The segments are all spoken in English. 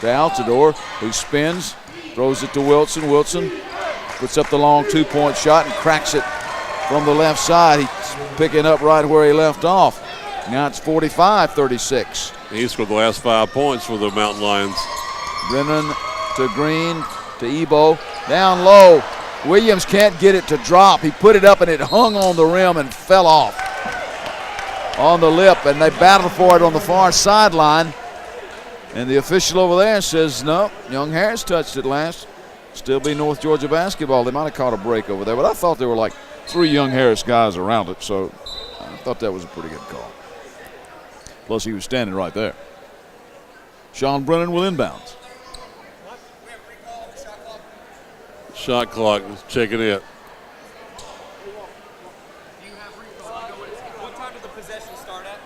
to Altidor, who spins, throws it to Wilson. Wilson puts up the long two-point shot and cracks it from the left side. He's picking up right where he left off. Now it's 45-36. He scored the last 5 points for the Mountain Lions. Brennan to Green to Ebo. Down low. Williams can't get it to drop. He put it up and it hung on the rim and fell off on the lip, and they battled for it on the far sideline. And the official over there says, no, Young Harris touched it last. Still be North Georgia basketball. They might have caught a break over there, but I thought there were like 3 Young Harris guys around it, so I thought that was a pretty good call. Plus, he was standing right there. Sean Brennan will inbounds. Shot clock, checking it. What time did the possession start at?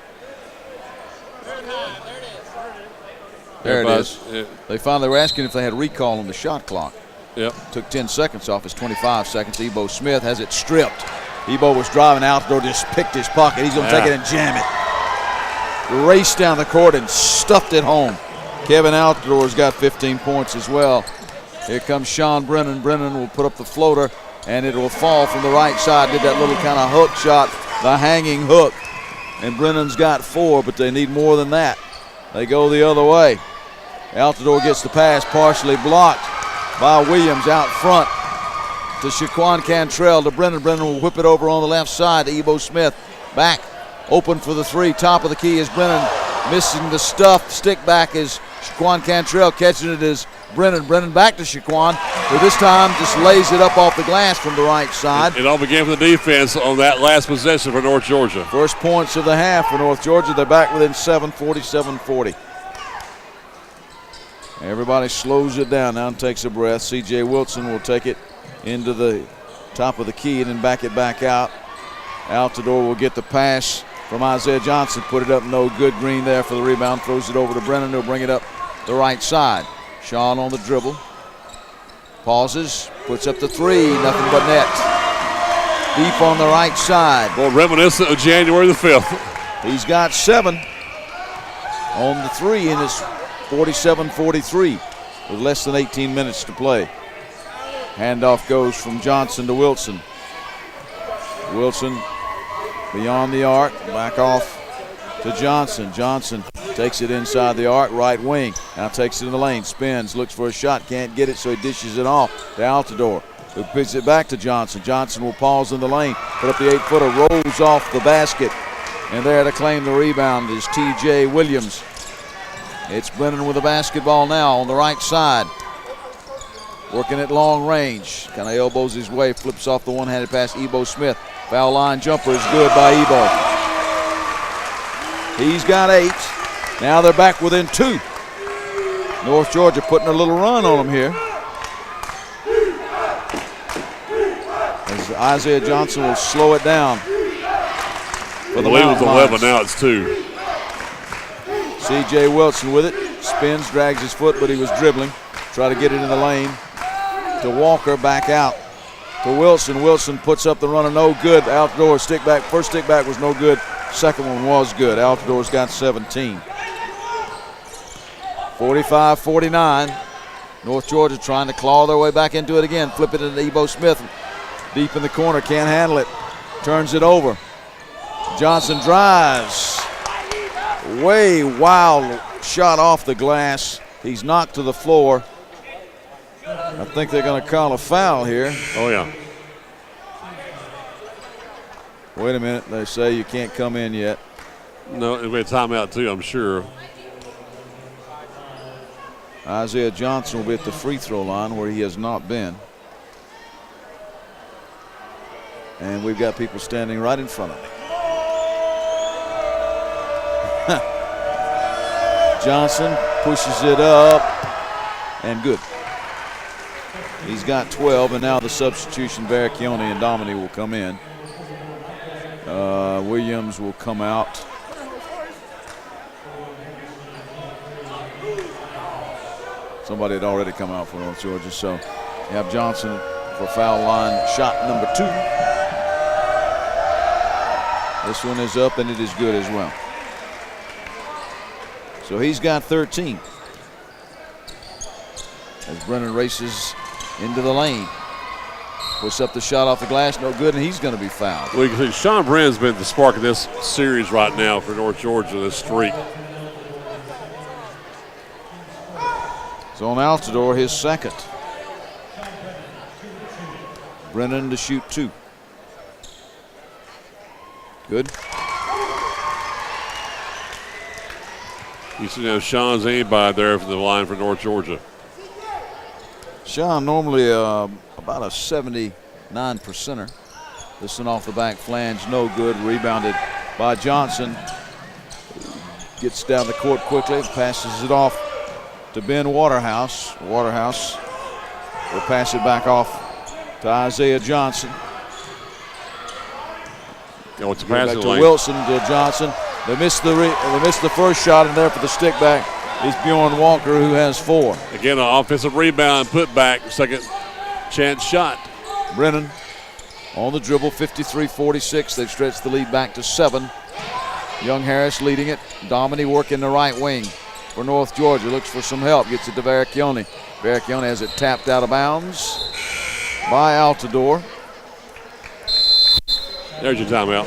There it is. They finally were asking if they had recall on the shot clock. Yep. Took 10 seconds off his 25 seconds. Ebo Smith has it stripped. Ebo was driving out, just picked his pocket. He's going to take it and jam it. Raced down the court and stuffed it home. Kevin Altidor's got 15 points as well. Here comes Sean Brennan. Brennan will put up the floater, and it will fall from the right side. Did that little kind of hook shot, the hanging hook. And Brennan's got 4, but they need more than that. They go the other way. Altidor gets the pass, partially blocked by Williams out front to Shaquan Cantrell to Brennan. Brennan will whip it over on the left side to Ebo Smith. Back, open for the 3. Top of the key is Brennan. Missing the stuff. Stick back is Shaquan Cantrell. Catching it is Brennan. Brennan back to Shaquan, who this time just lays it up off the glass from the right side. It all began from the defense on that last possession for North Georgia. First points of the half for North Georgia. They're back within 7, 47-40. Everybody slows it down now and takes a breath. C.J. Wilson will take it into the top of the key and then back it back out. Altidor will get the pass from Isaiah Johnson. Put it up, no good. Green there for the rebound. Throws it over to Brennan. He'll bring it up the right side. Sean on the dribble. Pauses. Puts up the 3. Nothing but net. Deep on the right side. Well, reminiscent of January the 5th. He's got 7 on the 3 in his 47-43 with less than 18 minutes to play. Handoff goes from Johnson to Wilson. Wilson beyond the arc, back off to Johnson. Johnson takes it inside the arc, right wing. Now takes it in the lane, spins, looks for a shot, can't get it, so he dishes it off to Altidor, who picks it back to Johnson. Johnson will pause in the lane, put up the 8-footer, rolls off the basket, and there to claim the rebound is T.J. Williams. It's Brennan with the basketball now on the right side. Working at long range. Kind of elbows his way, flips off the one-handed pass. Ebo Smith. Foul line jumper is good by Ebo. He's got 8. Now they're back within 2. North Georgia putting a little run on them here. As Isaiah Johnson will slow it down. For the lead was 11, now it's 2. C.J. Wilson with it. Spins, drags his foot, but he was dribbling. Try to get it in the lane to Walker, back out to Wilson. Wilson puts up the runner, no good. Altidor stick back. First stick back was no good. Second one was good. Altidor's got 17. 45-49. North Georgia trying to claw their way back into it again. Flip it into Ebo Smith. Deep in the corner, can't handle it. Turns it over. Johnson drives. Way wild shot off the glass. He's knocked to the floor. I think they're going to call a foul here. Oh, yeah. Wait a minute. They say you can't come in yet. No, it'll be a timeout, too, I'm sure. Isaiah Johnson will be at the free throw line where he has not been. And we've got people standing right in front of him. Johnson pushes it up and good. He's got 12, and now the substitution, Baracchione and Domini will come in. Williams will come out. Somebody had already come out for North Georgia, so you have Johnson for foul line shot number 2. This one is up, and it is good as well. So he's got 13. as Brennan races into the lane. Puts up the shot off the glass, no good, and he's going to be fouled. Well, you can see Sean Brennan's been the spark of this series right now for North Georgia, this streak. So on Altidor, his second. Brennan to shoot 2. Good. You see now Sean's anybody there for the line for North Georgia. Sean normally about a 79%er. This one off the back flange, no good. Rebounded by Johnson. Gets down the court quickly, passes it off to Ben Waterhouse. Waterhouse will pass it back off to Isaiah Johnson. Back to Wilson to Johnson. They missed the first shot, and there for the stick back is Bjorn Walker, who has 4. Again, an offensive rebound, put back, second chance shot. Brennan on the dribble, 53-46. They've stretched the lead back to 7. Young Harris leading it. Dominy working the right wing for North Georgia. Looks for some help. Gets it to Verracchione. Verracchione has it tapped out of bounds by Altidor. There's your timeout.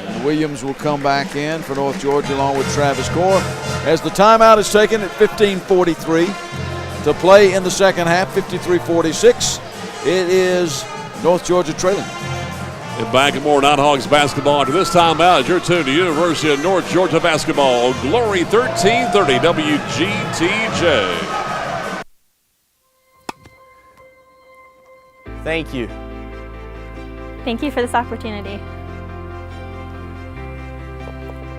And Williams will come back in for North Georgia along with Travis Core. As the timeout is taken at 15:43 to play in the second half, 53-46. It is North Georgia trailing. And back at more Nighthawks basketball after this timeout. You're tuned to University of North Georgia basketball. Glory 1330 WGTJ. Thank you. Thank you for this opportunity.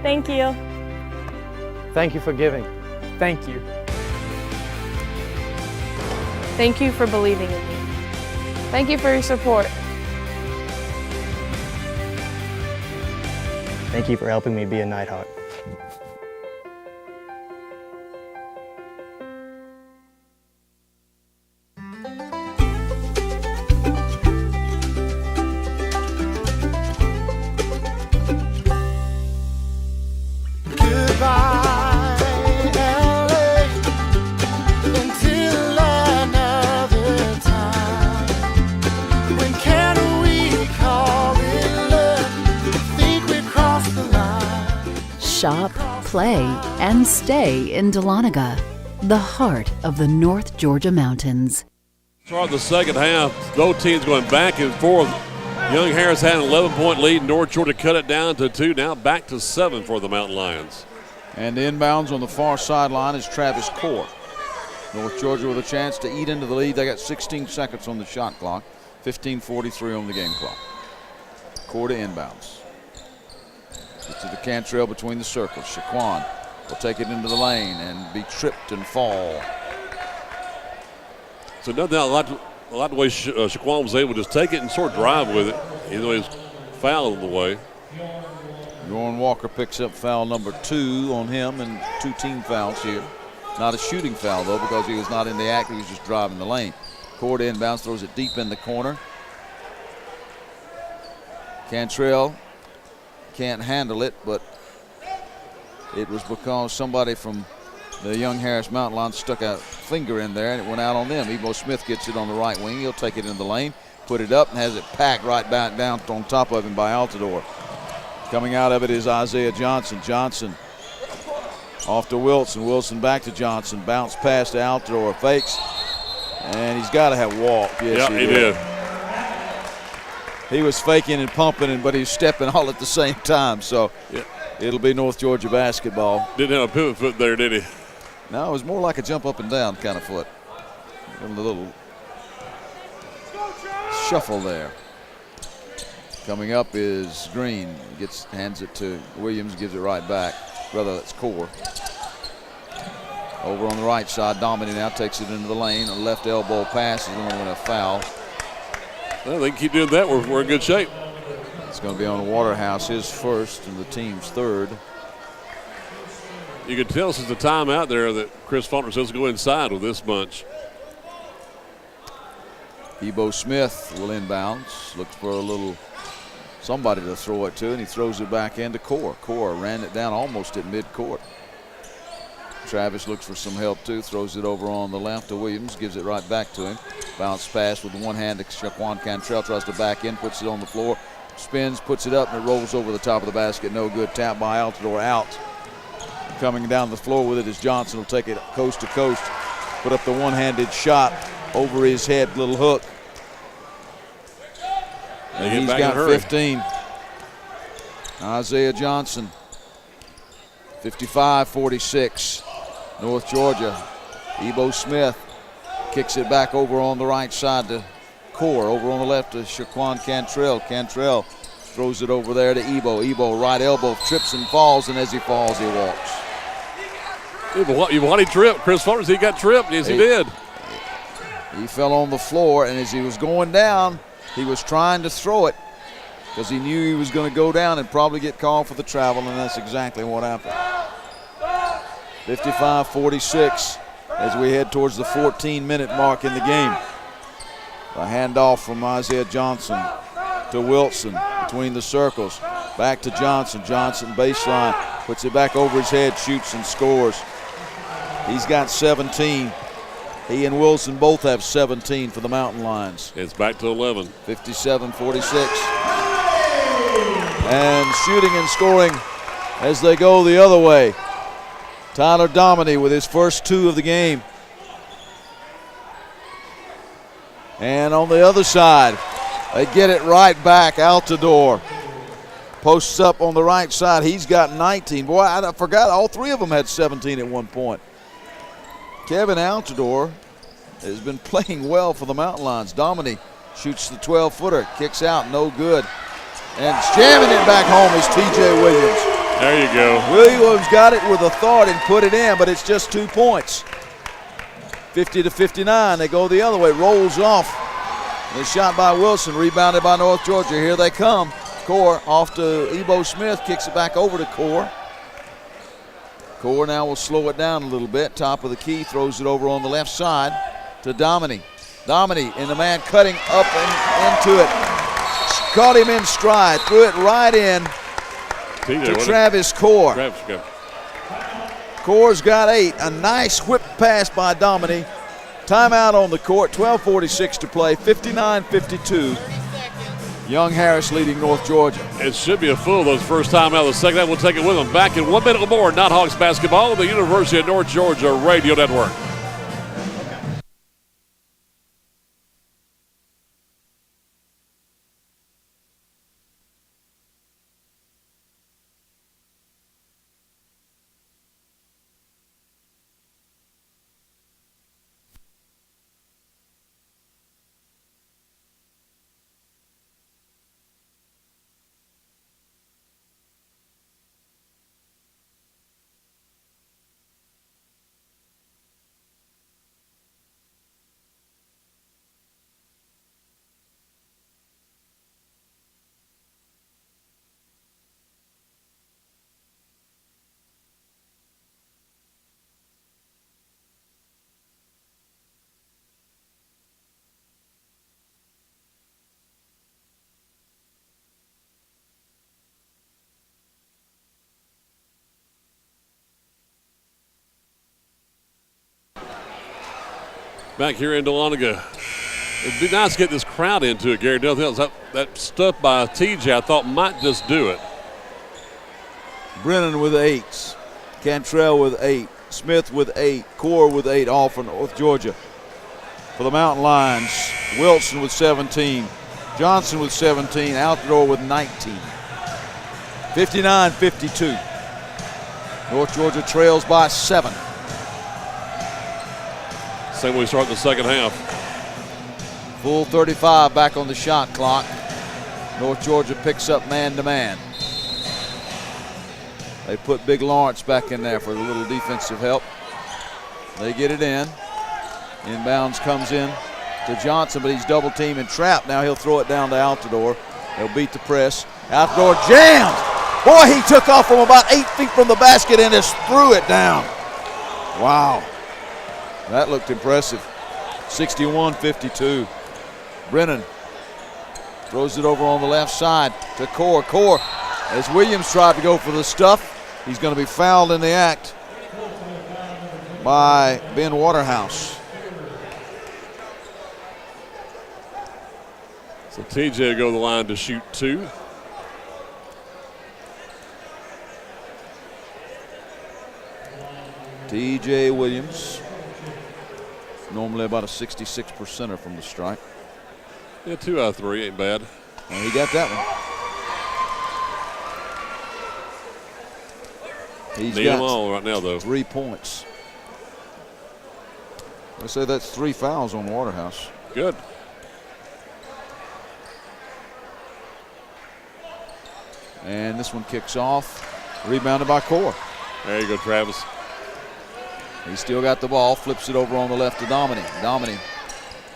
Thank you. Thank you for giving. Thank you. Thank you for believing in me. Thank you for your support. Thank you for helping me be a Nighthawk. Shop, play, and stay in Dahlonega, the heart of the North Georgia mountains. Start the second half. Both teams going back and forth. Young Harris had an 11-point lead. North Georgia cut it down to 2. Now back to 7 for the Mountain Lions. And inbounds on the far sideline is Travis Core. North Georgia with a chance to eat into the lead. They got 16 seconds on the shot clock. 15:43 on the game clock. Core to inbounds. To the Cantrell between the circles. Shaquan will take it into the lane and be tripped and fall. So nothing a lot the way Shaquan was able to just take it and sort of drive with it, even though he was fouled on the way. Bjorn Walker picks up foul number 2 on him, and 2 team fouls here. Not a shooting foul though, because he was not in the act, he was just driving the lane. Core to inbounds, throws it deep in the corner. Cantrell can't handle it, but it was because somebody from the Young Harris Mountain Lions stuck a finger in there and it went out on them. Ebo Smith gets it on the right wing. He'll take it in the lane, put it up, and has it packed right back down on top of him by Altidor. Coming out of it is Isaiah Johnson. Johnson off to Wilson. Wilson back to Johnson. Bounce pass to Altidor. Fakes, and he's got to have walked. Yes, he did. He was faking and pumping, but he was stepping all at the same time. So it'll be North Georgia basketball. Didn't have a pivot foot there, did he? No, it was more like a jump up and down kind of foot. A little shuffle there. Coming up is Green. Hands it to Williams, gives it right back. Brother, that's Core. Over on the right side, Dominy now takes it into the lane. A left elbow pass is going to win a foul. Well, they can keep doing that. We're in good shape. It's going to be on Waterhouse, his first and the team's third. You can tell since the timeout there that Chris Faulkner says to go inside with this bunch. Ebo Smith will inbounds. Looks for a little somebody to throw it to, and he throws it back into Core. Core ran it down almost at midcourt. Travis looks for some help too, throws it over on the left to Williams, gives it right back to him. Bounce pass with one hand to Shaquan Cantrell, tries to back in, puts it on the floor, spins, puts it up, and it rolls over the top of the basket. No good. Tap by Altidor out. Coming down the floor with it is Johnson. Will take it coast to coast, put up the one-handed shot over his head, little hook. And he's got 15. Isaiah Johnson, 55-46. North Georgia. Ebo Smith kicks it back over on the right side to Core. Over on the left to Shaquan Cantrell. Cantrell throws it over there to Ebo. Ebo right elbow, trips and falls, and as he falls, he walks. You want he tripped. Chris Flores, he got tripped. Yes, he did. He fell on the floor, and as he was going down, he was trying to throw it because he knew he was going to go down and probably get called for the travel, and that's exactly what happened. 55-46 as we head towards the 14-minute mark in the game. A handoff from Isaiah Johnson to Wilson between the circles. Back to Johnson. Johnson baseline, puts it back over his head, shoots and scores. He's got 17. He and Wilson both have 17 for the Mountain Lions. It's back to 11. 57-46. And shooting and scoring as they go the other way. Tyler Dominy with his first 2 of the game. And on the other side, they get it right back. Altidor posts up on the right side. He's got 19. Boy, I forgot all 3 of them had 17 at one point. Kevin Altidor has been playing well for the Mountain Lions. Dominy shoots the 12-footer, kicks out, no good. And jamming it back home is TJ Williams. There you go. Williams got it with authority and put it in, but it's just 2 points. 50-59. They go the other way. Rolls off. The shot by Wilson, rebounded by North Georgia. Here they come. Core off to Ebo Smith, kicks it back over to Core. Core now will slow it down a little bit. Top of the key, throws it over on the left side to Dominy. Dominy in the man cutting up and into it. Caught him in stride, threw it right in to Travis Core. Core's got 8. A nice whip pass by Dominy. Timeout on the court, 12:46 to play, 59-52. Young Harris leading North Georgia. It should be a full those first time out of the second. That will take it with them. Back in 1 minute or more, Nighthawks basketball, the University of North Georgia Radio Network. Back here in Dahlonega. It'd be nice to get this crowd into it, Gary. Nothing else. That stuff by TJ I thought might just do it. Brennan with 8. Cantrell with 8. Smith with 8. Core with 8, all for North Georgia. For the Mountain Lions, Wilson with 17. Johnson with 17. Altidor with 19. 59-52. North Georgia trails by 7. Same way we start the second half. Full 35 back on the shot clock. North Georgia picks up man-to-man. They put Big Lawrence back in there for a little defensive help. They get it in. Inbounds comes in to Johnson, but he's double-teamed and trapped. Now he'll throw it down to Altidor. They'll beat the press. Altidor jams. Boy, he took off from about 8 feet from the basket and just threw it down. Wow. That looked impressive. 61-52. Brennan throws it over on the left side to Core. Core, as Williams tried to go for the stuff, he's going to be fouled in the act. by Ben Waterhouse. So TJ will go to the line to shoot 2. TJ Williams, normally about a 66%er from the strike. Yeah, 2 out of 3 ain't bad. And he got that one. He's Need got them all right now, though. 3 points. I say that's 3 fouls on Waterhouse. Good. And this one kicks off, rebounded by Core. There you go, Travis. He's still got the ball, flips it over on the left to Domini. Domini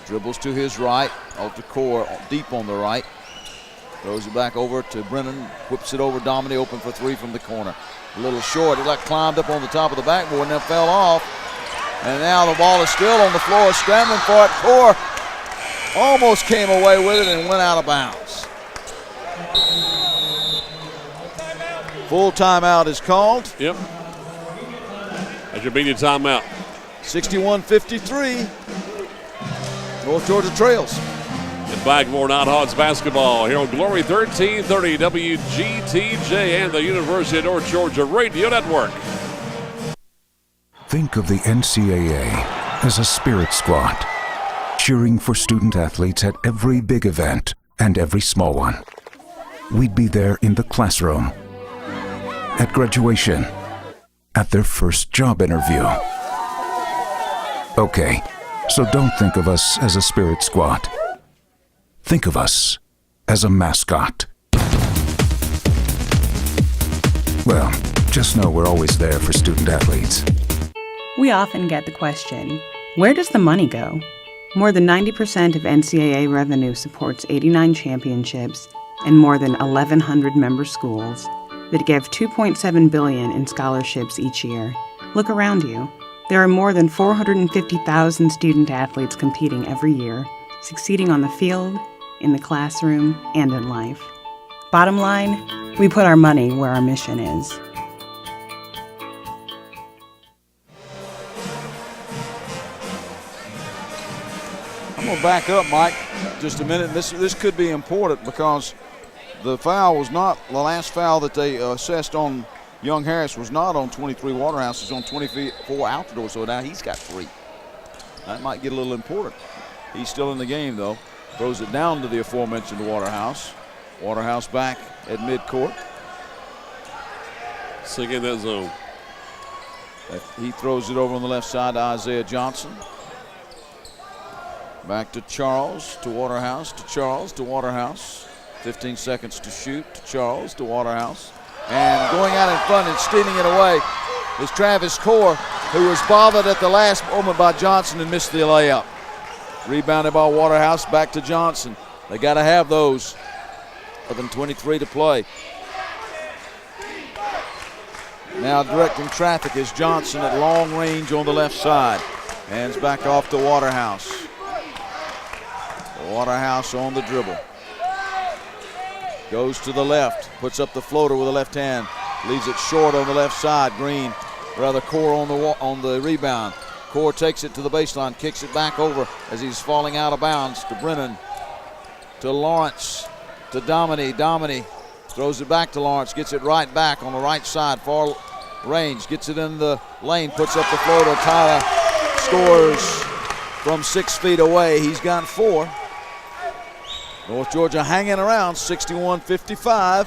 dribbles to his right, off to Core, deep on the right. Throws it back over to Brennan, whips it over. Domini open for 3 from the corner. A little short, it climbed up on the top of the backboard and then fell off. And now the ball is still on the floor, scrambling for it. Core almost came away with it and went out of bounds. Full timeout is called. Yep. That's your immediate timeout. 61-53. North Georgia trails. And back more Nighthawks basketball here on Glory 1330 WGTJ and the University of North Georgia Radio Network. Think of the NCAA as a spirit squad, cheering for student athletes at every big event and every small one. We'd be there in the classroom, at graduation, at their first job interview. Okay, so don't think of us as a spirit squad. Think of us as a mascot. Well, just know we're always there for student athletes. We often get the question, where does the money go? More than 90% of NCAA revenue supports 89 championships and more than 1,100 member schools that give $2.7 billion in scholarships each year. Look around you. There are more than 450,000 student athletes competing every year, succeeding on the field, in the classroom, and in life. Bottom line, we put our money where our mission is. I'm going to back up, Mike, just a minute. This could be important because the foul was not, the last foul that they assessed on Young Harris was not on 23 Waterhouse. It's on 24 Altidor, so now he's got 3. That might get a little important. He's still in the game, though. Throws it down to the aforementioned Waterhouse. Waterhouse back at midcourt. Sink in that zone. He throws it over on the left side to Isaiah Johnson. Back to Charles, to Waterhouse, to Charles, to Waterhouse. 15 seconds to shoot, to Charles, to Waterhouse. And going out in front and stealing it away is Travis Core, who was bothered at the last moment by Johnson and missed the layup. Rebounded by Waterhouse, back to Johnson. They got to have those. 11:23 to play. Now directing traffic is Johnson at long range on the left side. Hands back off to Waterhouse. Waterhouse on the dribble. Goes to the left, puts up the floater with the left hand, leaves it short on the left side. Core on the rebound. Core takes it to the baseline, kicks it back over as he's falling out of bounds to Brennan, to Lawrence, to Domini. Domini throws it back to Lawrence, gets it right back on the right side, far range, gets it in the lane, puts up the floater. Tyler scores from 6 feet away. He's got 4. North Georgia hanging around, 61-55.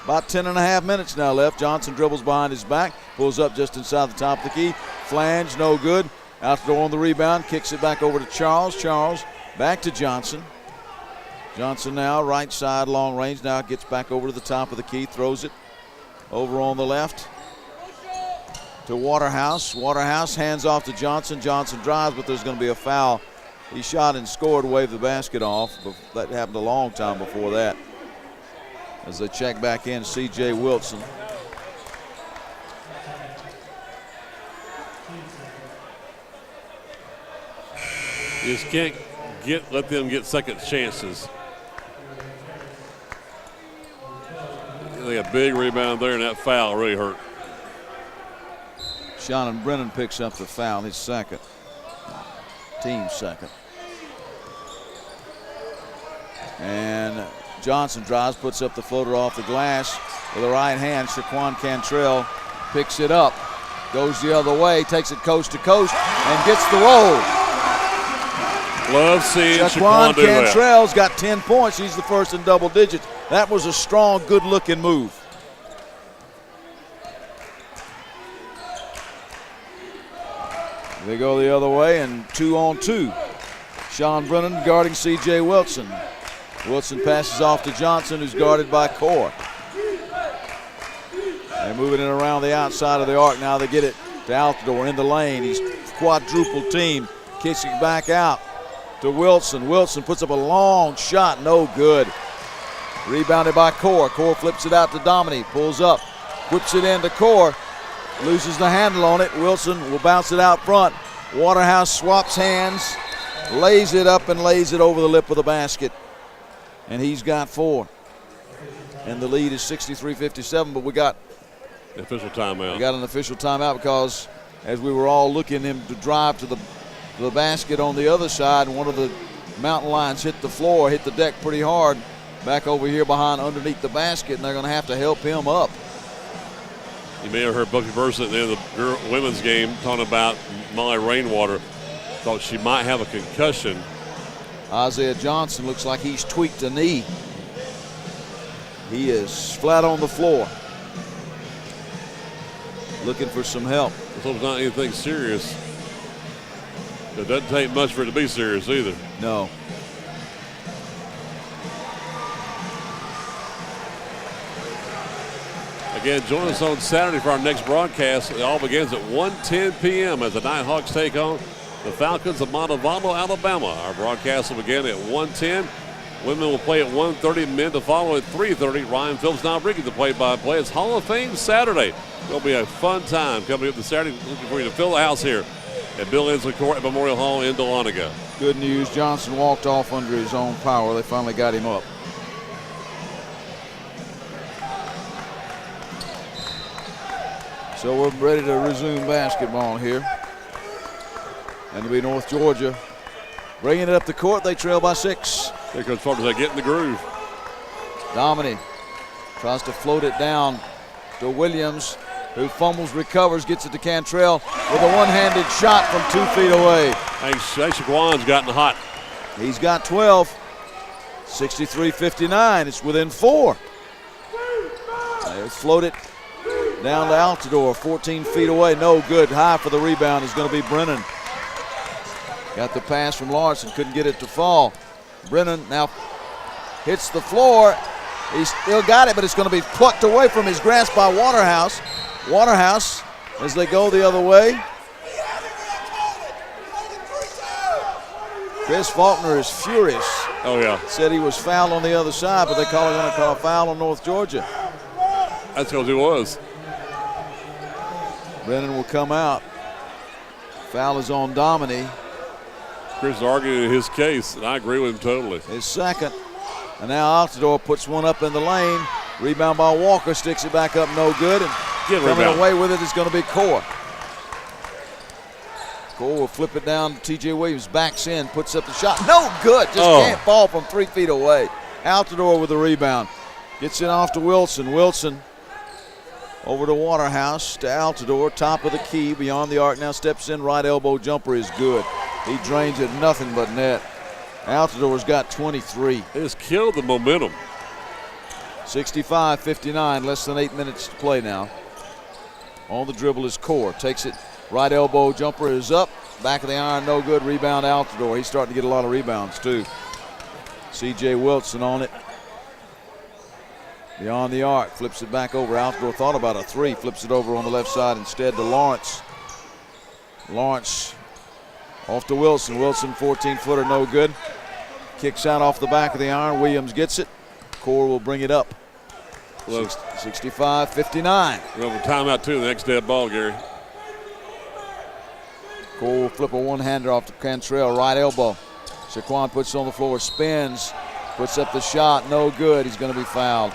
About 10.5 minutes now left. Johnson dribbles behind his back, pulls up just inside the top of the key. Flange, no good. Altidor on the rebound, kicks it back over to Charles. Charles back to Johnson. Johnson now right side, long range. Now gets back over to the top of the key, throws it over on the left to Waterhouse. Waterhouse hands off to Johnson. Johnson drives, but there's going to be a foul. He shot and scored, waved the basket off. But that happened a long time before that. As they check back in, C.J. Wilson. You just can't let them get second chances. They got a big rebound there, and that foul really hurt. Shannon Brennan picks up the foul, his second. Team second. And Johnson drives, puts up the floater off the glass with a right hand. Shaquan Cantrell picks it up, goes the other way, takes it coast to coast, and gets the roll. Love seeing Shaquan Shaquan do that. Cantrell's got 10 points. He's the first in double digits. That was a strong, good-looking move. They go the other way, and 2-on-2. Sean Brennan guarding C.J. Wilson. Wilson passes off to Johnson, who's guarded by Core. They're moving it around the outside of the arc. Now they get it to Altidor in the lane. He's quadruple team. Kicks it back out to Wilson. Wilson puts up a long shot, no good. Rebounded by Core. Core flips it out to Dominique. Pulls up, whips it into Core. Loses the handle on it. Wilson will bounce it out front. Waterhouse swaps hands, lays it up and lays it over the lip of the basket. And he's got 4. And the lead is 63-57, but we got the official timeout. We got an official timeout because as we were all looking him to drive to the basket on the other side, and one of the Mountain Lions hit the floor, hit the deck pretty hard back over here behind underneath the basket, and they're going to have to help him up. You may have heard Bucky Burson at the end of the women's game talking about Molly Rainwater. Thought she might have a concussion. Isaiah Johnson looks like he's tweaked a knee. He is flat on the floor, looking for some help. Let's hope it's not anything serious. It doesn't take much for it to be serious either. No. Again, join us on Saturday for our next broadcast. It all begins at 1:10 p.m. as the Nighthawks take on the Falcons of Montevallo, Alabama. Our broadcast will begin at 1:10. Women will play at 1:30, men to follow at 3:30. Ryan Phillips now bringing the play-by-play. It's Hall of Fame Saturday. It'll be a fun time coming up this Saturday. Looking for you to fill the house here at Bill Inslee Court at Memorial Hall in Dahlonega. Good news, Johnson walked off under his own power. They finally got him up. So we're ready to resume basketball here. And it'll be North Georgia bringing it up the court. They trail by 6. Here comes Florida. They get in the groove. Dominique tries to float it down to Williams, who fumbles, recovers, gets it to Cantrell with a one-handed shot from 2 feet away. Hey, Shaquan's gotten hot. He's got 12. 63-59. It's within 4. They float it down to Altidor, 14 feet away. No good. High for the rebound is going to be Brennan. Got the pass from Lawrence and couldn't get it to fall. Brennan now hits the floor. He's still got it, but it's going to be plucked away from his grasp by Waterhouse. Waterhouse, as they go the other way. Chris Faulkner is furious. Oh, yeah. Said he was fouled on the other side, but they're going to call a foul on North Georgia. That's because he was. Brennan will come out. Foul is on Dominique. Chris is arguing his case, and I agree with him totally. His second. And now Altidor puts one up in the lane. Rebound by Walker, sticks it back up, no good. And coming away with it is going to be Core. Core will flip it down to T.J. Williams, backs in, puts up the shot. No good, just can't fall from 3 feet away. Altidor with the rebound. Gets it off to Wilson. Wilson over to Waterhouse, to Altidor, top of the key, beyond the arc. Now steps in, right elbow jumper is good. He drains it, nothing but net. Altidor's got 23. It has killed the momentum. 65-59, less than 8 minutes to play now. On the dribble is Core. Takes it, right elbow jumper is up. Back of the iron, no good. Rebound Altidor. He's starting to get a lot of rebounds too. C.J. Wilson on it. Beyond the arc, flips it back over. Altidor thought about a 3, flips it over on the left side instead to Lawrence. Lawrence off to Wilson. Wilson, 14-footer, no good. Kicks out off the back of the iron. Williams gets it. Core will bring it up. 65-59. We'll have a timeout too the next dead ball, Gary. Core will flip a one-hander off to Cantrell, right elbow. Shaquan puts it on the floor, spins, puts up the shot, no good. He's going to be fouled.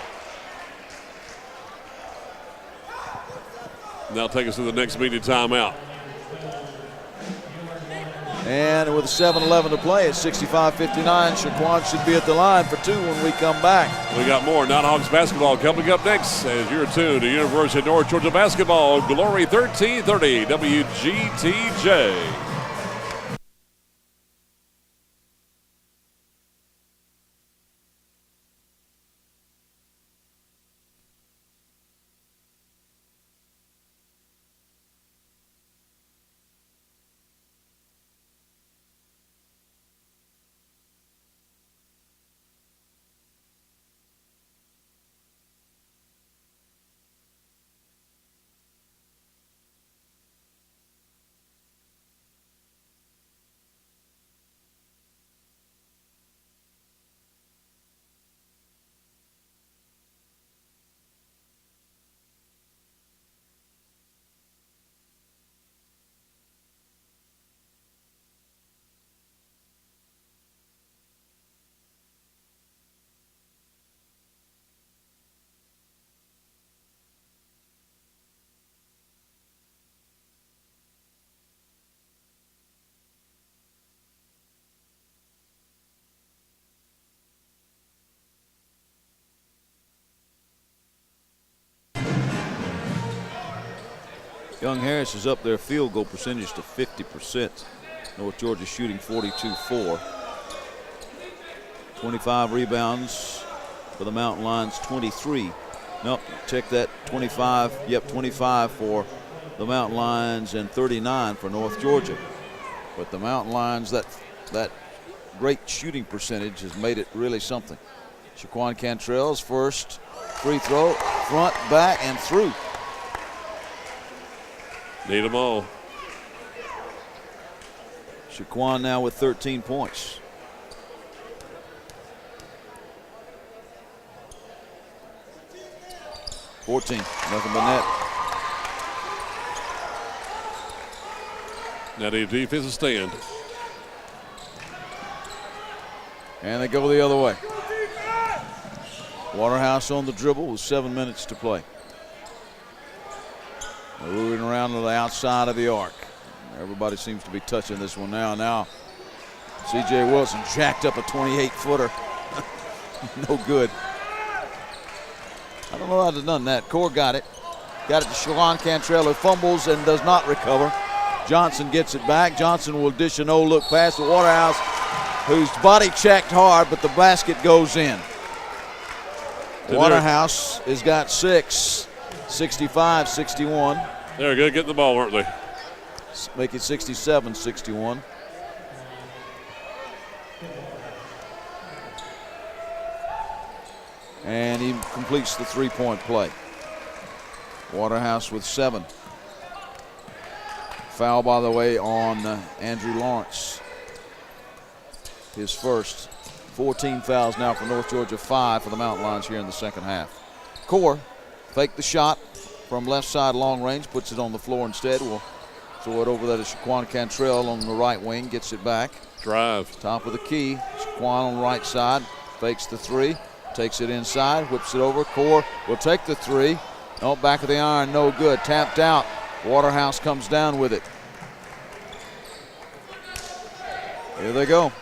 And that'll take us to the next meeting timeout. And with 7:11 to play, it's 65-59. Shaquan should be at the line for 2 when we come back. We got more Nighthawks basketball coming up next as you're tuned to University of North Georgia basketball. Glory 1330 WGTJ. Young Harris is up their field goal percentage to 50%. North Georgia shooting 42-4. 25 rebounds for the Mountain Lions, 23. Nope, check that, 25. Yep, 25 for the Mountain Lions and 39 for North Georgia. But the Mountain Lions, that great shooting percentage has made it really something. Shaquan Cantrell's first free throw, front, back, and through. Need them all. Shaquan now with 13 points. Nothing but net. Now the defensive stand. And they go the other way. Waterhouse on the dribble with 7 minutes to play. They're moving around to the outside of the arc. Everybody seems to be touching this one now. Now, C.J. Wilson jacked up a 28-footer. No good. I don't know how to done that. Core got it. Got it to Shaquan Cantrell, who fumbles and does not recover. Johnson gets it back. Johnson will dish a no-look pass to Waterhouse, whose body checked hard, but the basket goes in. Waterhouse has got 6, 65-61. They were good getting the ball, weren't they? Make it 67-61. And he completes the three-point play. Waterhouse with 7. Foul, by the way, on Andrew Lawrence. His first. 14 fouls now for North Georgia, 5 for the Mountain Lions here in the second half. Core fake the shot from left side long range, puts it on the floor instead. We'll throw it over there to Shaquan Cantrell on the right wing, gets it back. Drive. Top of the key. Shaquan on the right side, fakes the 3, takes it inside, whips it over. Core will take the 3. No, back of the iron, no good. Tapped out. Waterhouse comes down with it. Here they go.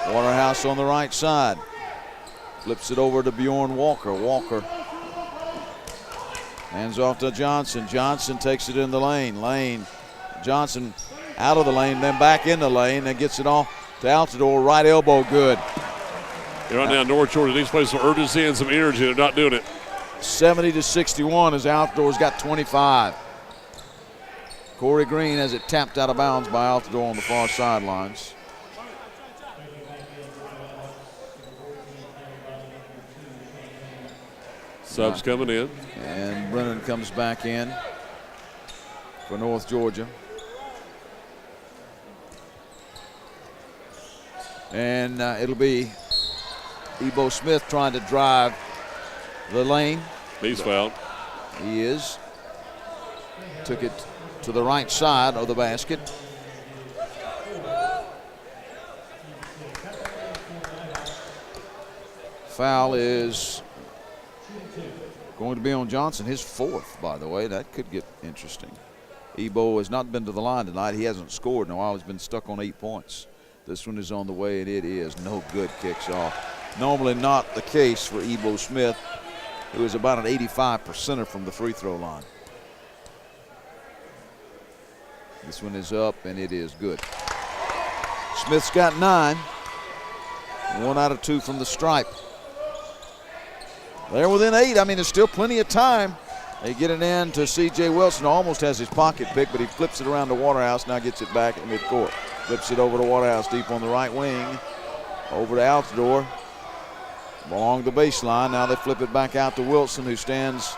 Waterhouse on the right side. Flips it over to Bjorn Walker. Walker hands off to Johnson. Johnson takes it in the lane. Johnson out of the lane, then back in the lane, and gets it off to Altidor. Right elbow, good. Right now, North Georgia needs to play some urgency and some energy. They're not doing it. 70-61 as Altidor's got 25. Corey Green has it tapped out of bounds by Altidor on the far sidelines. Subs coming in. And Brennan comes back in for North Georgia. And it'll be Ebo Smith trying to drive the lane. He's fouled. He is. Took it to the right side of the basket. Foul is Going to be on Johnson, his 4th, by the way. That could get interesting. Ebo has not been to the line tonight. He hasn't scored in a while. He's been stuck on 8 points. This one is on the way, and it is no good. Kicks off. Normally not the case for Ebo Smith, who is about an 85%er from the free throw line. This one is up, and it is good. Smith's got 9. 1 out of 2 from the stripe. They're within 8. I mean, there's still plenty of time. They get it in to C.J. Wilson. Almost has his pocket pick, but he flips it around to Waterhouse. Now gets it back at midcourt. Flips it over to Waterhouse deep on the right wing. Over to Altidor. Along the baseline. Now they flip it back out to Wilson, who stands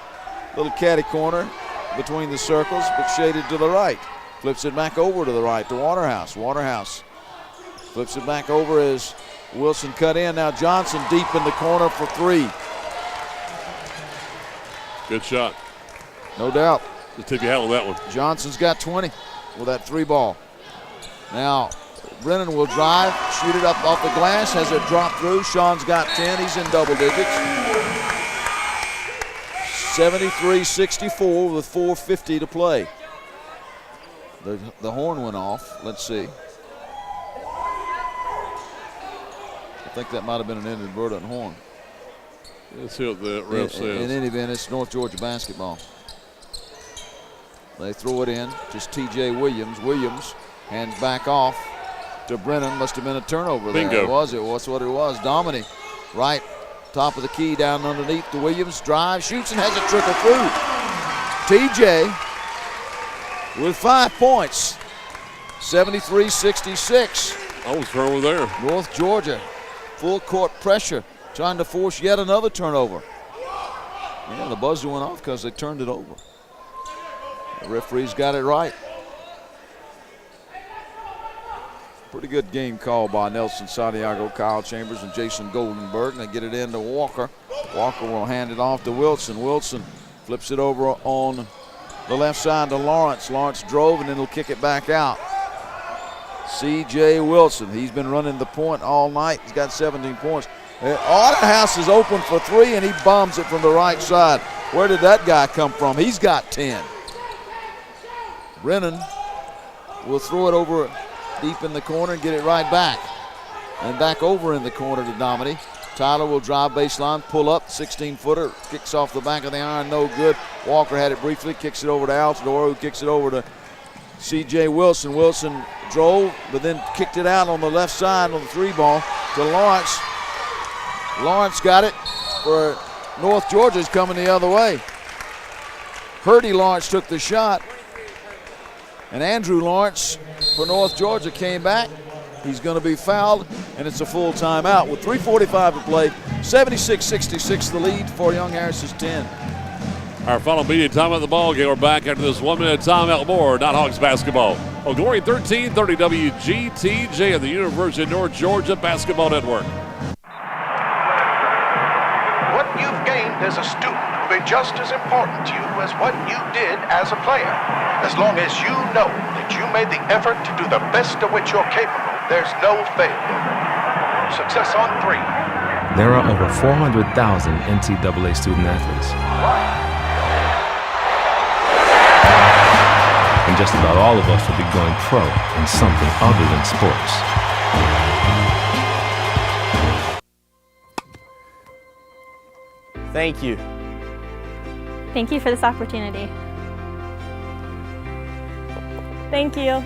a little catty corner between the circles, but shaded to the right. Flips it back over to the right to Waterhouse. Waterhouse flips it back over as Wilson cut in. Now Johnson deep in the corner for 3. Good shot. No doubt. Just tip your hat on that one. Johnson's got 20 with that 3 ball. Now Brennan will drive, shoot it up off the glass, has it drop through. Sean's got 10. He's in double digits. 73-64 with 4:50 to play. The horn went off. Let's see. I think that might have been an inadvertent horn. Let's see what the ref says. In any event, it's North Georgia basketball. They throw it in. Just T.J. Williams. Williams hands back off to Brennan. Must have been a turnover there. Bingo. It was. That's what it was. Dominic, right top of the key down underneath the Williams. Drive, shoots, and has it trickle through. T.J. with 5 points. 73-66. I was turnover there. North Georgia, full court pressure, trying to force yet another turnover. Yeah, the buzzer went off because they turned it over. The referee's got it right. Pretty good game call by Nelson Santiago, Kyle Chambers, and Jason Goldenberg. And they get it into Walker. Walker will hand it off to Wilson. Wilson flips it over on the left side to Lawrence. Lawrence drove, and then he'll kick it back out. C.J. Wilson, he's been running the point all night. He's got 17 points. Waterhouse is open for 3, and he bombs it from the right side. Where did that guy come from? He's got 10. Brennan will throw it over deep in the corner and get it right back. And back over in the corner to Dominic. Tyler will drive baseline, pull up, 16-footer, kicks off the back of the iron, no good. Walker had it briefly, kicks it over to Altidor, who kicks it over to C.J. Wilson. Wilson drove, but then kicked it out on the left side on the 3 ball to Lawrence. Lawrence got it for North Georgia's coming the other way. Hurdy Lawrence took the shot, and Andrew Lawrence for North Georgia came back. He's going to be fouled, and it's a full timeout with 3:45 to play. 76-66 the lead for Young Harris's 10. Our final media timeout of the ball game. We're back after this 1-minute timeout. More Nighthawks basketball on Glory 1330 WGTJ of the University of North Georgia Basketball Network. What you've gained as a student will be just as important to you as what you did as a player. As long as you know that you made the effort to do the best of which you're capable, there's no failure. Success on 3. There are over 400,000 NCAA student athletes. And just about all of us will be going pro in something other than sports. Thank you. Thank you for this opportunity. Thank you.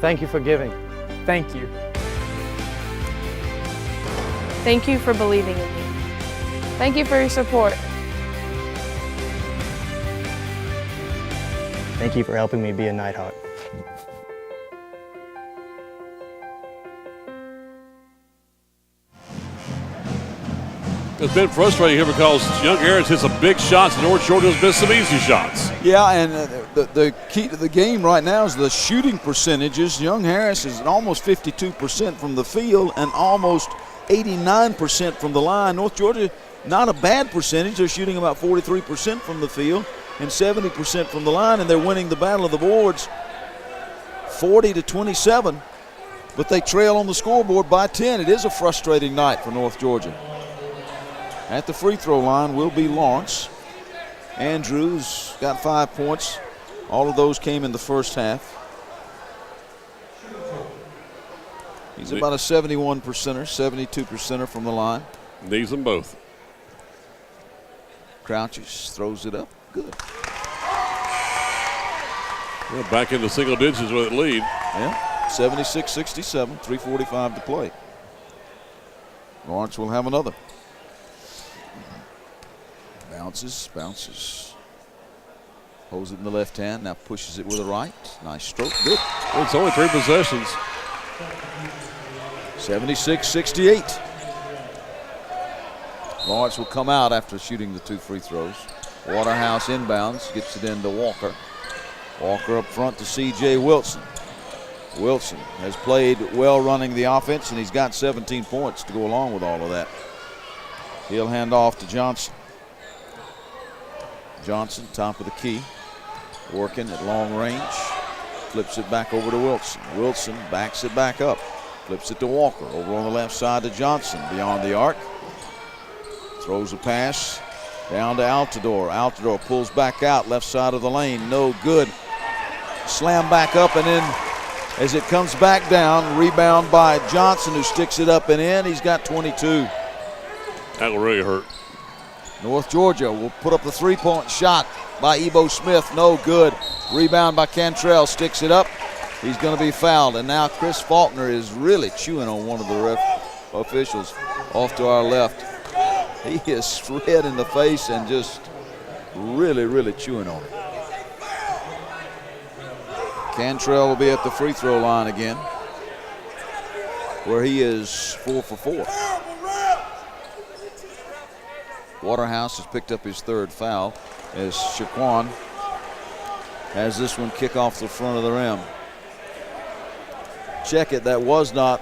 Thank you for giving. Thank you. Thank you for believing in me. Thank you for your support. Thank you for helping me be a Nighthawk. It's been frustrating here because Young Harris hit some big shots and North Georgia's missed some easy shots. Yeah, and the key to the game right now is the shooting percentages. Young Harris is almost 52% from the field and almost 89% from the line. North Georgia, not a bad percentage. They're shooting about 43% from the field and 70% from the line, and they're winning the battle of the boards 40-27, but they trail on the scoreboard by 10. It is a frustrating night for North Georgia. At the free throw line will be Lawrence. Andrews got 5 points. All of those came in the first half. He's about a 71%er, 72%er from the line. Needs them both. Crouches, throws it up. Good. We're back into single digits with it lead. Yeah, 76-67, 3:45 to play. Lawrence will have another. Bounces. Holds it in the left hand, now pushes it with the right. Nice stroke, good. It's only 3 possessions. 76-68. Lawrence will come out after shooting the 2 free throws. Waterhouse inbounds, gets it into Walker. Walker up front to C.J. Wilson. Wilson has played well running the offense, and he's got 17 points to go along with all of that. He'll hand off to Johnson. Johnson, top of the key, working at long range. Flips it back over to Wilson. Wilson backs it back up. Flips it to Walker. Over on the left side to Johnson, beyond the arc. Throws a pass down to Altidor. Altidor pulls back out, left side of the lane. No good. Slam back up, and then as it comes back down, rebound by Johnson, who sticks it up and in. He's got 22. That will really hurt. North Georgia will put up the 3-point shot by Ebo Smith. No good. Rebound by Cantrell. Sticks it up. He's going to be fouled. And now Chris Faulkner is really chewing on one of the officials off to our left. He is red in the face and just really chewing on it. Cantrell will be at the free throw line again, where he is 4 for 4. Waterhouse has picked up his 3rd foul as Shaquan has this one kick off the front of the rim. Check it, that was not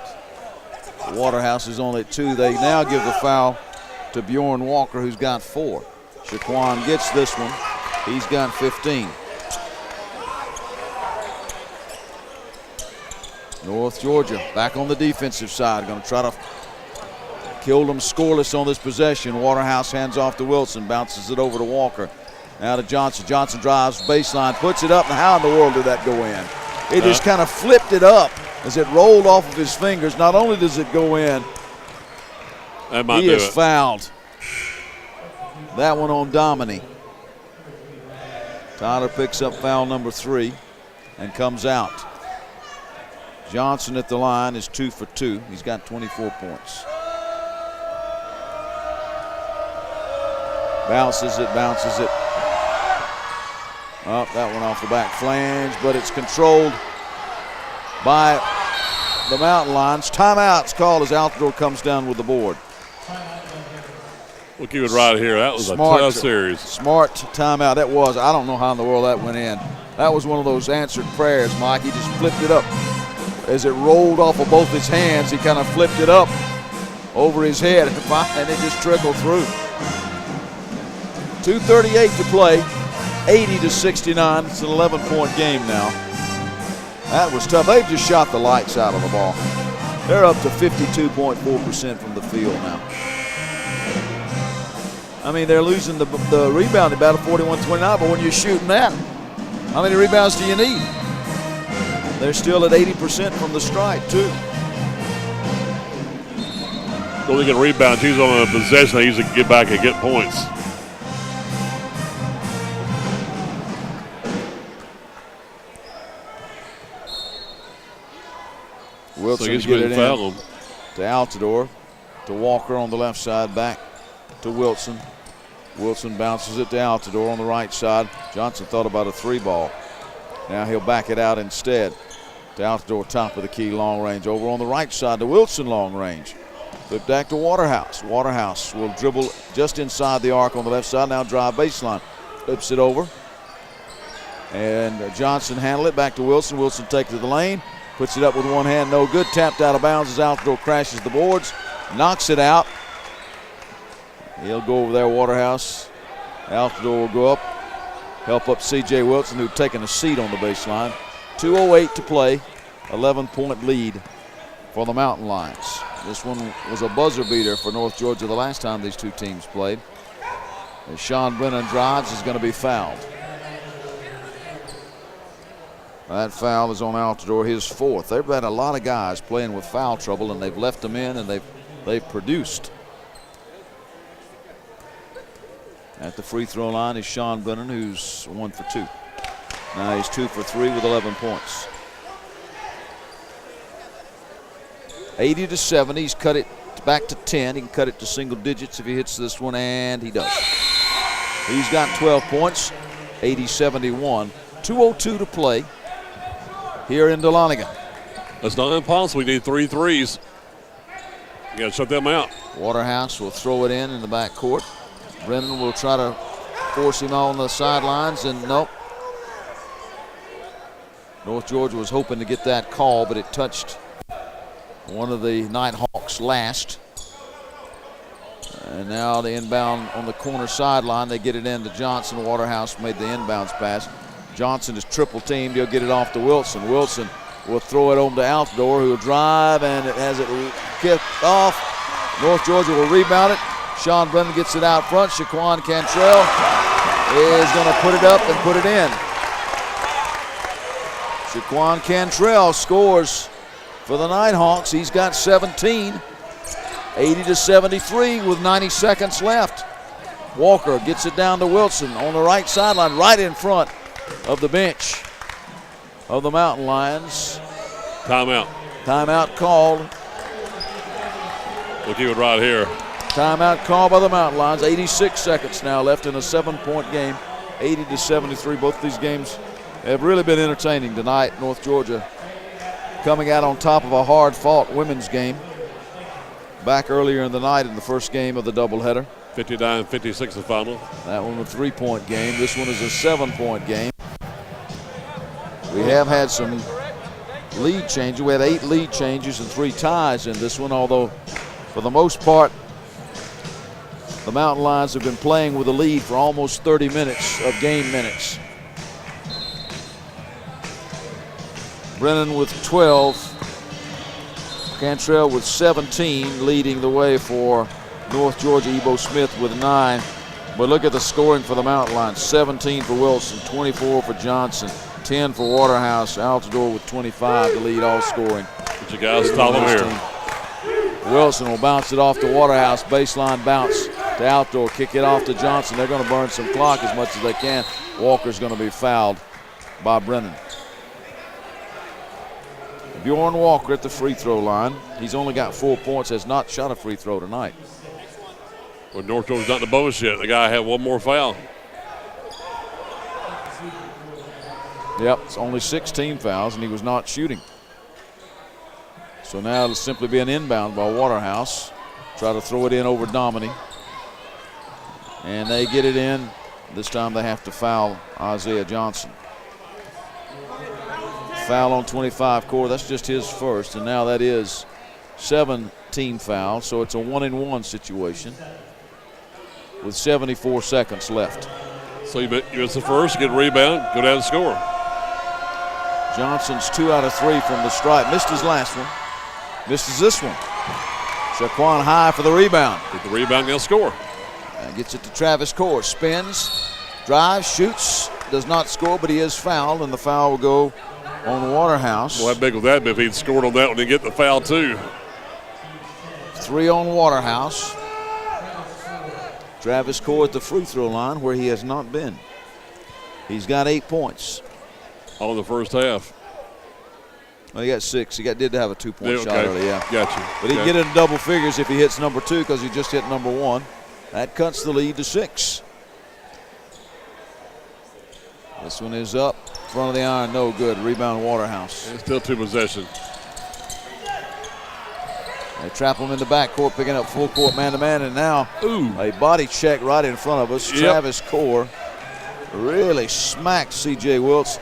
Waterhouse, is only at 2. They now give the foul to Bjorn Walker, who's got 4. Shaquan gets this one. He's got 15. North Georgia back on the defensive side, going to try to kill them scoreless on this possession. Waterhouse hands off to Wilson, bounces it over to Walker. Now to Johnson. Johnson drives baseline, puts it up. Now how in the world did that go in? It just kind of flipped it up as it rolled off of his fingers. Not only does it go in, he is fouled. That one on Domini. Tyler picks up foul number 3 and comes out. Johnson at the line is 2 for 2. He's got 24 points. Bounces it. Oh, that one off the back flange, but it's controlled by the Mountain Lions. Timeout's called as Altidor comes down with the board. We'll keep it right here. That was a tough series. Smart timeout. That was. I don't know how in the world that went in. That was one of those answered prayers, Mike. He just flipped it up. As it rolled off of both his hands, he kind of flipped it up over his head, and it just trickled through. 2:38 to play, 80-69. It's an 11-point game now. That was tough. They've just shot the lights out of the ball. They're up to 52.4% from the field now. I mean, they're losing the rebounding battle 41-29, but when you're shooting that, how many rebounds do you need? They're still at 80% from the stripe, too. Don't get rebounds. He's on a possession. They usually get back and get points. Wilson so get it in to Altidor, to Walker on the left side, back to Wilson. Wilson bounces it to Altidor on the right side. Johnson thought about a 3-ball. Now he'll back it out instead. To Altidor, top of the key, long range. Over on the right side to Wilson, long range. Flip back to Waterhouse. Waterhouse will dribble just inside the arc on the left side. Now drive baseline. Flips it over. And Johnson handle it back to Wilson. Wilson takes to the lane. Puts it up with one hand. No good. Tapped out of bounds as Altidor crashes the boards. Knocks it out. He'll go over there, Waterhouse. Altidor will go up. Help up C.J. Wilson, who's taking a seat on the baseline. 2:08 to play. 11-point lead for the Mountain Lions. This one was a buzzer beater for North Georgia the last time these two teams played. As Sean Brennan drives, is going to be fouled. That foul is on Altidor, his fourth. They've had a lot of guys playing with foul trouble, and they've left them in, and they've produced. At the free throw line is Sean Brennan, who's 1 for 2. Now he's 2 for 3 with 11 points. 80-70. He's cut it back to 10. He can cut it to single digits if he hits this one, and he does. He's got 12 points. 80-71. 2:02 to play here in Dahlonega. That's not impossible. We need 3 threes. You got to shut them out. Waterhouse will throw it in the back court. Brennan will try to force him on the sidelines, and nope. North Georgia was hoping to get that call, but it touched one of the Nighthawks last. And now the inbound on the corner sideline. They get it into Johnson. Waterhouse made the inbounds pass. Johnson is triple teamed. He'll get it off to Wilson. Wilson will throw it home to Altidor, who will drive, and it has it kicked off. North Georgia will rebound it. Sean Brennan gets it out front. Shaquan Cantrell is going to put it up and put it in. Shaquan Cantrell scores for the Nighthawks. He's got 17. 80-73 with 90 seconds left. Walker gets it down to Wilson on the right sideline, right in front of the bench of the Mountain Lions. Timeout. Timeout called. We'll keep it right here. Timeout called by the Mountain Lions. 86 seconds now left in a 7-point game. 80-73. Both these games have really been entertaining tonight. North Georgia coming out on top of a hard-fought women's game back earlier in the night in the first game of the doubleheader. 59-56 the final. That one a 3-point game. This one is a 7-point game. We have had some lead changes. We had 8 lead changes and 3 ties in this one, although for the most part the Mountain Lions have been playing with a lead for almost 30 minutes of game minutes. Brennan with 12. Cantrell with 17, leading the way for North Georgia. Ebo Smith with 9. But look at the scoring for the Mountain Lions. 17 for Wilson, 24 for Johnson, 10 for Waterhouse. Altidor with 25 to lead all scoring. Get you guys follow here. Wilson will bounce it off to Waterhouse. Baseline bounce to Altidor. Kick it off to Johnson. They're going to burn some clock as much as they can. Walker's going to be fouled by Brennan. Bjorn Walker at the free throw line. He's only got 4 points, has not shot a free throw tonight. Well, North Georgia's not in the bonus yet. The guy had one more foul. Yep, it's only 16 fouls, and he was not shooting. So now it'll simply be an inbound by Waterhouse. Try to throw it in over Dominy. And they get it in. This time they have to foul Isaiah Johnson. Foul on 25 Core. That's just his first, and now that is 17 fouls, so it's a 1-and-1 situation with 74 seconds left. So you miss the first, get a rebound, go down and score. Johnson's 2 out of 3 from the stripe. Missed his last one. Misses this one. Shaquan High for the rebound. Get the rebound, they'll score. And gets it to Travis Core. Spins, drives, shoots, does not score, but he is fouled, and the foul will go on Waterhouse. Well, how big would that be if he'd scored on that one and get the foul too? 3 on Waterhouse. Travis Core at the free throw line where he has not been. He's got 8 points. All in the first half. Well, he got 6. He did have a 2-point shot early, yeah. Gotcha. But he can get into double figures if he hits number 2 because he just hit number 1. That cuts the lead to 6. This one is up. Front of the iron, no good. Rebound Waterhouse. It's still 2 possessions. They trap him in the backcourt, picking up full court man-to-man, and now a body check right in front of us. Yep. Travis Core really smacked C.J. Wilson.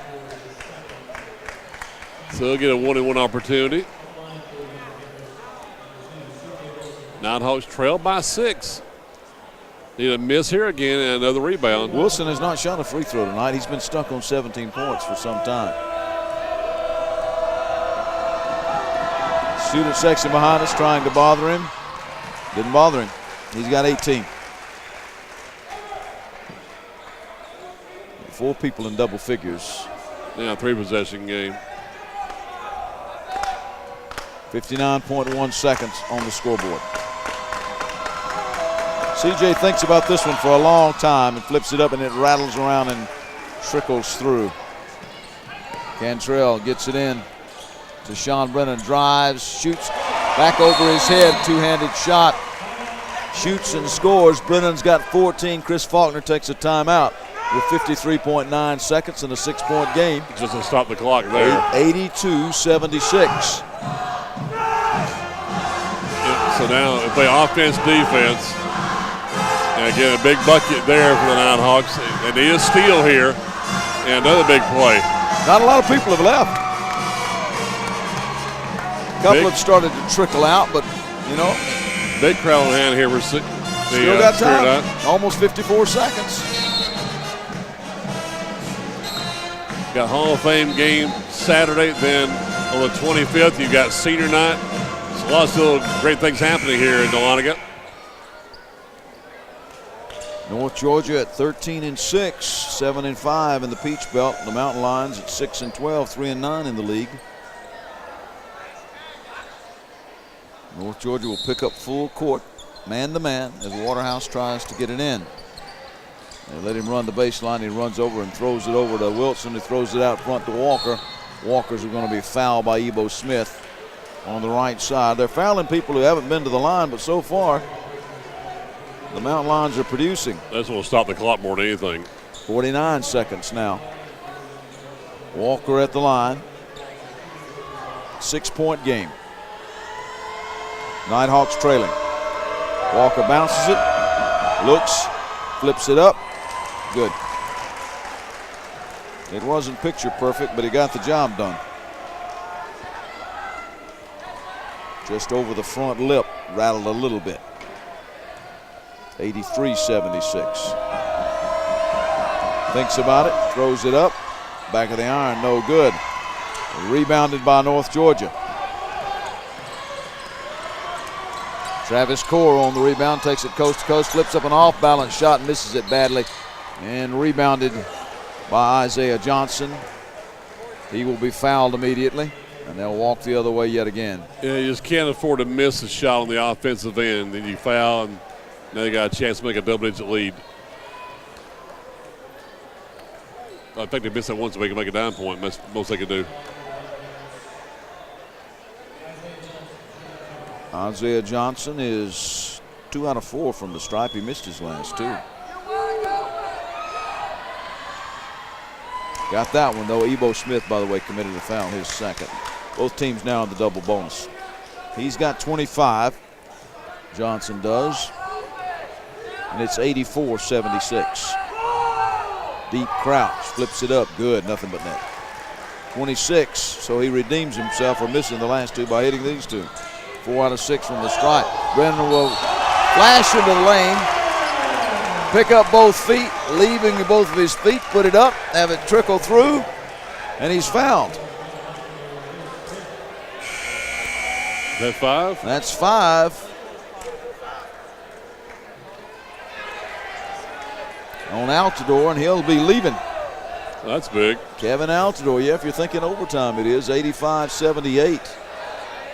So he'll get a 1-and-1 opportunity. Nighthawks trail by 6. Need a miss here again and another rebound. Wilson has not shot a free throw tonight. He's been stuck on 17 points for some time. Student section behind us trying to bother him. Didn't bother him. He's got 18. 4 people in double figures. Yeah, 3 possession game. 59.1 seconds on the scoreboard. CJ thinks about this one for a long time and flips it up, and it rattles around and trickles through. Cantrell gets it in to Sean Brennan, drives, shoots, back over his head, two-handed shot, shoots and scores. Brennan's got 14. Chris Faulkner takes a timeout with 53.9 seconds and a 6-point game. Just to stop the clock there. 82-76. So now they play offense, defense. And again, a big bucket there for the Nighthawks. And they is steal here. And another big play. Not a lot of people have left. A couple have started to trickle out, but, you know. Big crowd on hand here for still got time. Almost 54 seconds. Got Hall of Fame game Saturday. Then on the 25th, you got senior night. A lot of still great things happening here in Dahlonega. North Georgia at 13-6, 7-5 in the Peach Belt. The Mountain Lions at 6-12, 3-9 in the league. North Georgia will pick up full court, man-to-man, as Waterhouse tries to get it in. They let him run the baseline. He runs over and throws it over to Wilson, who throws it out front to Walker. Walker's going to be fouled by Ebo Smith on the right side. They're fouling people who haven't been to the line, but so far, the Mountain Lions are producing. That's what will stop the clock more than anything. 49 seconds now. Walker at the line. 6-point game. Nighthawks trailing. Walker bounces it, looks, flips it up. Good. It wasn't picture perfect, but he got the job done. Just over the front lip, rattled a little bit. 83-76. Thinks about it, throws it up. Back of the iron, no good. Rebounded by North Georgia. Travis Core on the rebound, takes it coast to coast, flips up an off-balance shot, and misses it badly. And rebounded by Isaiah Johnson. He will be fouled immediately, and they'll walk the other way yet again. Yeah, you just can't afford to miss a shot on the offensive end. Then you foul, and now they got a chance to make a double-digit lead. I think they missed that once so they can make a 9-point. That's most they can do. Isaiah Johnson is 2 out of 4 from the stripe. He missed his last 2. Got that one, though. Ebo Smith, by the way, committed a foul, his second. Both teams now in the double bonus. He's got 25. Johnson does. And it's 84-76. Deep crouch, flips it up. Good, nothing but net. 26, so he redeems himself for missing the last 2 by hitting these 2. 4 out of 6 from the stripe. Brennan will flash into the lane, pick up both feet, leaving both of his feet, put it up, have it trickle through, and he's fouled. Is that 5? That's 5. On Altidor, and he'll be leaving. That's big. Kevin Altidor, yeah, if you're thinking overtime, it is 85-78.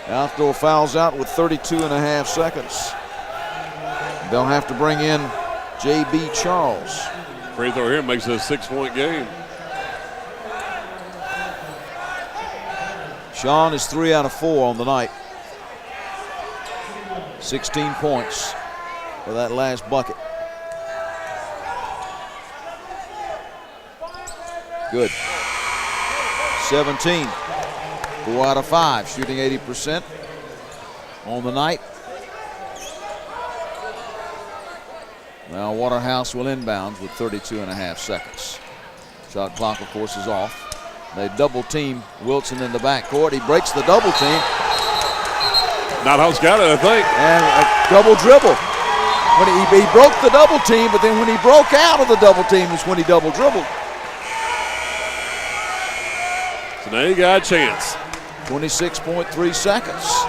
Altidor fouls out with 32.5 seconds. They'll have to bring in J.B. Charles. Free throw here makes it a 6-point game. Sean is 3 out of 4 on the night. 16 points for that last bucket. Good. 17. 4 out of 5, shooting 80% on the night. Now Waterhouse will inbounds with 32.5 seconds. Shot clock, of course, is off. They double team Wilson in the backcourt. He breaks the double team. Nighthawks got it, I think. And a double dribble. When he broke the double team, but then when he broke out of the double team is when he double dribbled. So now you got a chance. 26.3 seconds.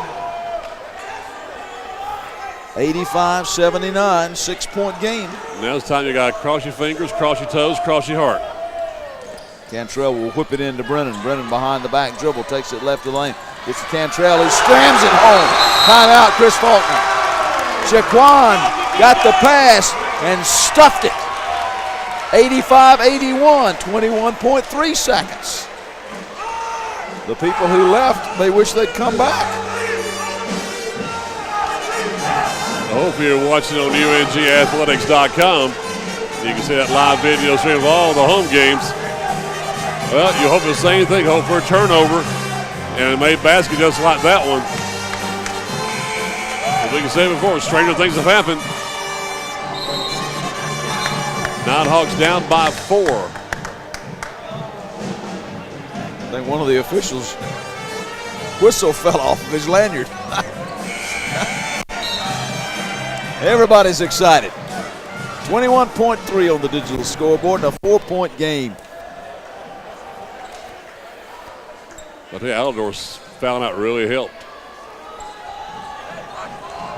85-79, 6-point game. Now it's time you got to cross your fingers, cross your toes, cross your heart. Cantrell will whip it into Brennan. Brennan behind the back dribble, takes it left of the lane. Gets to Cantrell, who slams it home. Timeout, Chris Faulkner. Jaquan got the pass and stuffed it. 85-81, 21.3 seconds. The people who left, they wish they'd come back. I hope you're watching on UNGathletics.com. You can see that live video stream of all the home games. Well, you hope the same thing, hope for a turnover. And it made basket just like that one. As we can say before, stranger things have happened. Nighthawks down by 4. I think one of the officials' whistle fell off of his lanyard. Everybody's excited. 21.3 on the digital scoreboard and a 4-point game. I tell you, Altidor's fouling out really helped.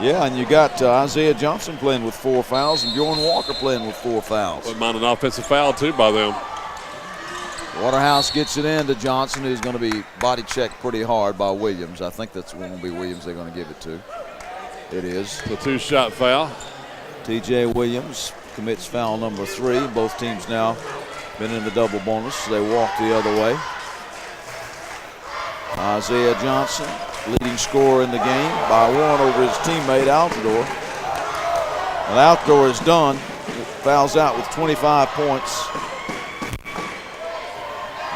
Yeah, and you got Isaiah Johnson playing with 4 fouls and Bjorn Walker playing with 4 fouls. Wouldn't mind an offensive foul, too, by them. Waterhouse gets it in to Johnson, who's going to be body checked pretty hard by Williams. I think that's going to be Williams they're going to give it to. It is. The 2-shot foul. T.J. Williams commits foul number 3. Both teams now been in the double bonus. So they walk the other way. Isaiah Johnson, leading scorer in the game by 1 over his teammate Altidor. And Altidor is done. Fouls out with 25 points.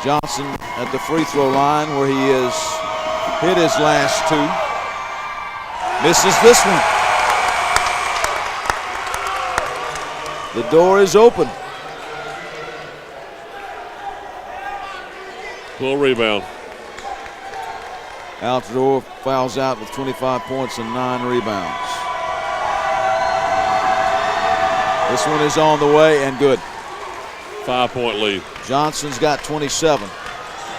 Johnson at the free throw line where he has hit his last 2. Misses this one. The door is open. Little rebound. Altidor fouls out with 25 points and 9 rebounds. This one is on the way and good. 5-point lead. Johnson's got 27,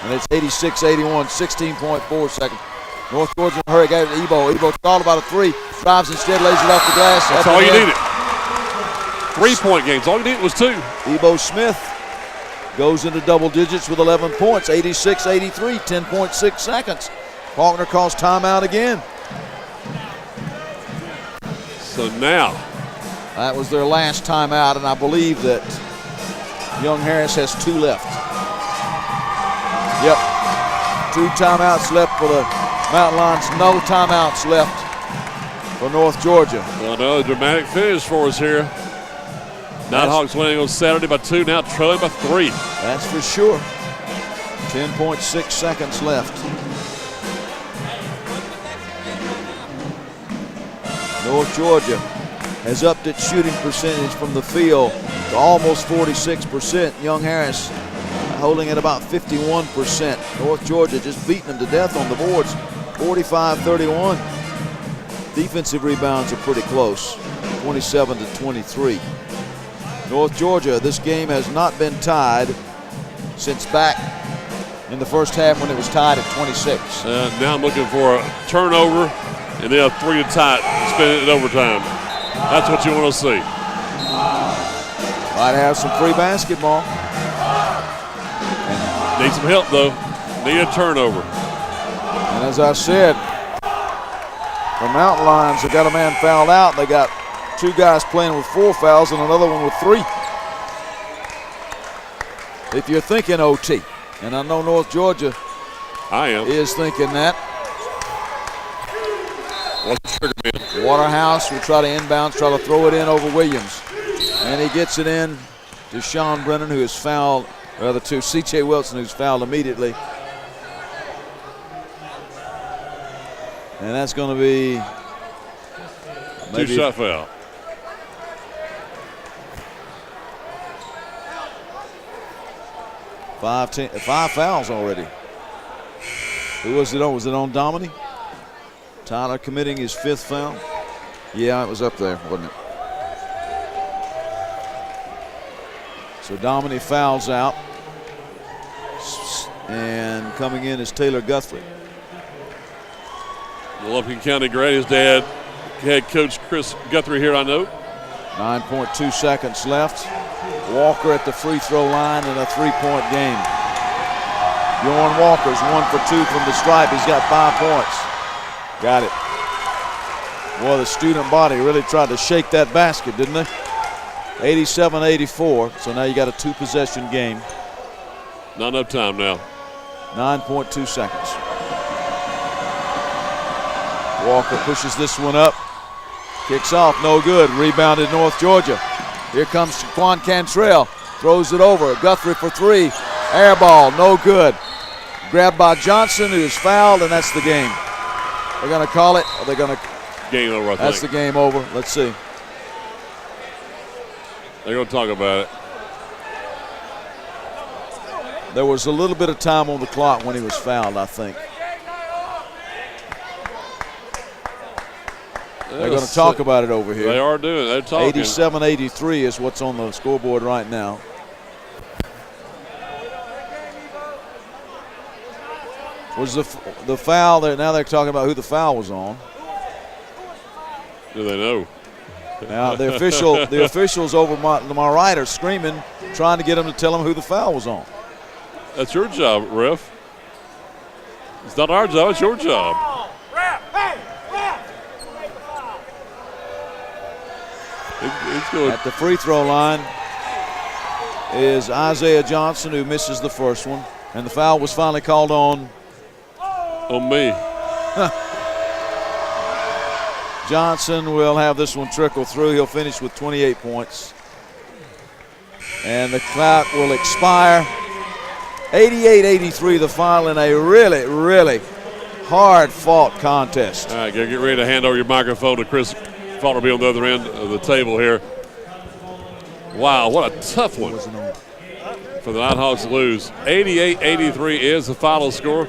and it's 86-81, 16.4 seconds. North Georgia in a hurry, got it to Ebo. Ebo thought about a 3, drives instead, lays it off the glass. That's all you needed. 3-point games, all you needed was 2. Ebo Smith goes into double digits with 11 points, 86-83, 10.6 seconds. Faulkner calls timeout again. So now. That was their last timeout, and I believe that Young Harris has 2 left. Yep, 2 timeouts left for the Mountain Lions, no timeouts left for North Georgia. Well, another dramatic finish for us here. Nighthawks winning on Saturday by 2, now trailing by 3. That's for sure. 10.6 seconds left. North Georgia has upped its shooting percentage from the field to almost 46%. Young Harris holding at about 51%. North Georgia just beating them to death on the boards, 45-31. Defensive rebounds are pretty close, 27-23. North Georgia, this game has not been tied since back in the first half when it was tied at 26. Now I'm looking for a turnover and then a 3 to tie it, spin it in overtime. That's what you want to see. Might have some free basketball. Need some help, though. Need a turnover. And as I said, the Mountain Lions have got a man fouled out. They got 2 guys playing with 4 fouls and another one with 3. If you're thinking OT, and I know North Georgia is thinking that. Waterhouse will try to inbounds, try to throw it in over Williams. And he gets it in to Sean Brennan, who is fouled, rather to C.J. Wilson, who's fouled immediately. And that's going to be maybe 2-shot foul. Five fouls already. Who was it on? Was it on Domini? Tyler committing his 5th foul. Yeah, it was up there, wasn't it? So Domini fouls out. And coming in is Taylor Guthrie. The Lufkin County great. His dad head coach Chris Guthrie here, I know. 9.2 seconds left. Walker at the free throw line in a 3-point game. Bjorn Walker's 1 for 2 from the stripe. He's got 5 points. Got it. Well, the student body really tried to shake that basket, didn't they? 87-84. So now you got a 2-possession game. Not enough time now. 9.2 seconds. Walker pushes this one up. Kicks off, no good. Rebounded North Georgia. Here comes Shaquan Cantrell. Throws it over. Guthrie for 3. Air ball, no good. Grabbed by Johnson, who is fouled, and that's the game. They're going to call it. Or they're going to. Game over, I think. That's the game over. Let's see. They're going to talk about it. There was a little bit of time on the clock when he was fouled, I think. They're going to talk about it over here. They are doing. They're talking. 87-83 is what's on the scoreboard right now. Was the foul there? Now they're talking about who the foul was on. Do they know? Now the officials over my right are screaming, trying to get them to tell them who the foul was on. That's your job, ref. It's not our job. It's your job. It's good. At the free throw line is Isaiah Johnson, who misses the first one, and the foul was finally called on me. Johnson will have this one trickle through. He'll finish with 28 points. And the clock will expire. 88-83 the final in a really, really hard-fought contest. All right, get ready to hand over your microphone to Chris Falterby on the other end of the table here. Wow, what a tough one for the Nighthawks to lose. 88-83 is the final score.